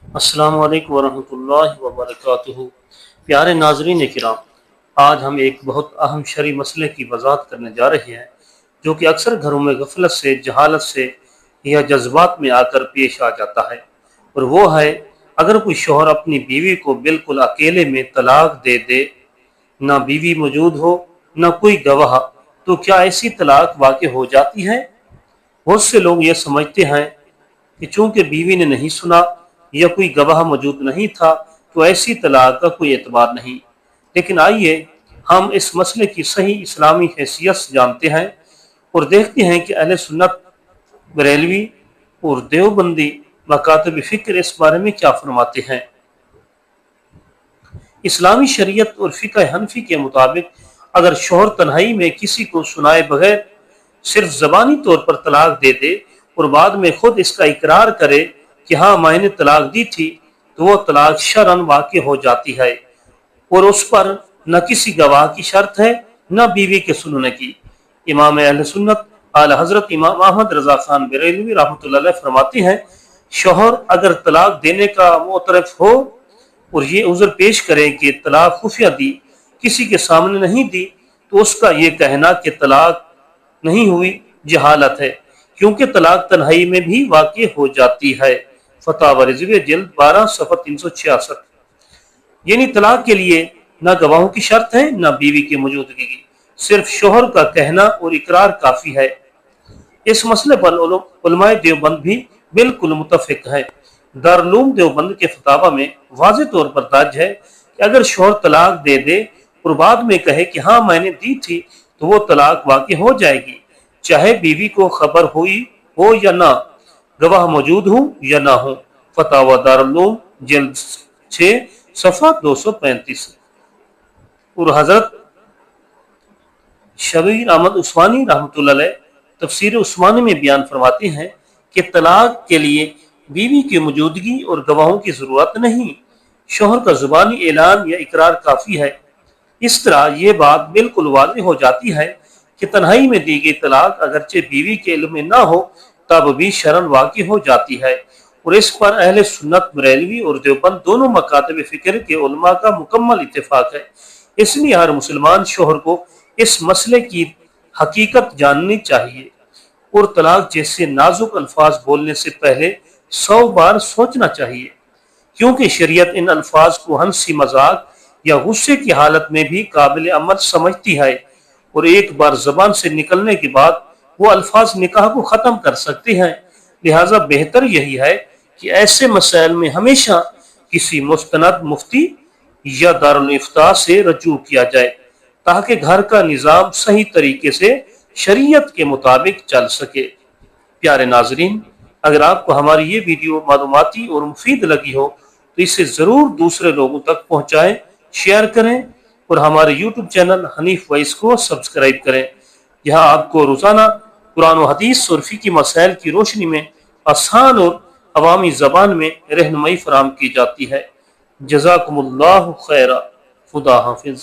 السلام علیکم ورحمۃ اللہ وبرکاتہ۔ پیارے ناظرین کرام، آج ہم ایک بہت اہم شرعی مسئلے کی وضاحت کرنے جا رہے ہیں جو کہ اکثر گھروں میں غفلت سے، جہالت سے یا جذبات میں آ کر پیش آ جاتا ہے، اور وہ ہے اگر کوئی شوہر اپنی بیوی کو بالکل اکیلے میں طلاق دے دے، نہ بیوی موجود ہو نہ کوئی گواہ، تو کیا ایسی طلاق واقع ہو جاتی ہے؟ بہت سے لوگ یہ سمجھتے ہیں کہ چونکہ بیوی نے نہیں سنا یا کوئی گواہ موجود نہیں تھا تو ایسی طلاق کا کوئی اعتبار نہیں، لیکن آئیے ہم اس مسئلے کی صحیح اسلامی حیثیت سے جانتے ہیں اور دیکھتے ہیں کہ اہل سنت، بریلوی اور دیوبندی مکاتب فکر اس بارے میں کیا فرماتے ہیں۔ اسلامی شریعت اور فقہ حنفی کے مطابق اگر شوہر تنہائی میں کسی کو سنائے بغیر صرف زبانی طور پر طلاق دے دے اور بعد میں خود اس کا اقرار کرے کہ ہاں میں نے طلاق دی تھی، تو وہ طلاق شرعاً واقع ہو جاتی ہے، اور اس پر نہ کسی گواہ کی شرط ہے نہ بیوی کے سننے کی۔ امام اہل سنت اعلی حضرت امام احمد رضا خان بریلوی رحمۃ اللہ علیہ فرماتے ہیں، شوہر اگر طلاق دینے کا معترف ہو اور یہ عذر پیش کرے کہ طلاق خفیہ دی، کسی کے سامنے نہیں دی، تو اس کا یہ کہنا کہ طلاق نہیں ہوئی جہالت ہے، کیونکہ طلاق تنہائی میں بھی واقع ہو جاتی ہے۔ فتاوی رضویہ جلد 12 صفحہ 366۔ یعنی طلاق کے لیے نہ گواہوں کی شرط ہے نہ بیوی کی موجودگی کی، صرف شوہر کا کہنا اور اقرار کافی ہے۔ اس مسئلے پر علماء دیوبند بھی بالکل متفق ہے۔ دارالعلوم دیوبند کے فتاوی میں واضح طور پر درج ہے کہ اگر شوہر طلاق دے دے اور بعد میں کہے کہ ہاں میں نے دی تھی، تو وہ طلاق واقع ہو جائے گی، چاہے بیوی کو خبر ہوئی ہو یا نہ، گواہ موجود ہوں یا نہ ہوں۔ فتاوی دارالعلوم جلد 6 صفحہ 235۔ اور حضرت شبیر احمد عثمانی رحمۃ اللہ علیہ تفسیر عثمانی میں بیان فرماتے ہیں کہ طلاق کے لیے بیوی کی موجودگی اور گواہوں کی ضرورت نہیں، شوہر کا زبانی اعلان یا اقرار کافی ہے۔ اس طرح یہ بات بالکل واضح ہو جاتی ہے کہ تنہائی میں دی گئی طلاق اگرچہ بیوی کے علم میں نہ ہو تب بھی شرعاً واقع ہو جاتی ہے، اور اس پر اہل سنت بریلوی اور دیوبند دونوں مکاتب فکر کے علماء کا مکمل اتفاق ہے۔ اس لیے ہر مسلمان شوہر کو اس مسئلے کی حقیقت جاننی چاہیے اور طلاق جیسے نازک الفاظ بولنے سے پہلے 100 بار سوچنا چاہیے، کیونکہ شریعت ان الفاظ کو ہنسی مذاق یا غصے کی حالت میں بھی قابل عمل سمجھتی ہے، اور ایک بار زبان سے نکلنے کے بعد وہ الفاظ نکاح کو ختم کر سکتے ہیں۔ لہٰذا بہتر یہی ہے کہ ایسے مسائل میں ہمیشہ کسی مستند مفتی یا دارالافتاء سے رجوع کیا جائے تاکہ گھر کا نظام صحیح طریقے سے شریعت کے مطابق چل سکے۔ پیارے ناظرین، اگر آپ کو ہماری یہ ویڈیو معلوماتی اور مفید لگی ہو تو اسے ضرور دوسرے لوگوں تک پہنچائیں، شیئر کریں اور ہمارے یوٹیوب چینل حنیف وائس کو سبسکرائب کریں، جہاں آپ کو روزانہ قرآن و حدیث اور فقہی مسائل کی روشنی میں آسان اور عوامی زبان میں رہنمائی فراہم کی جاتی ہے۔ جزاکم اللہ خیرہ۔ خدا حافظ۔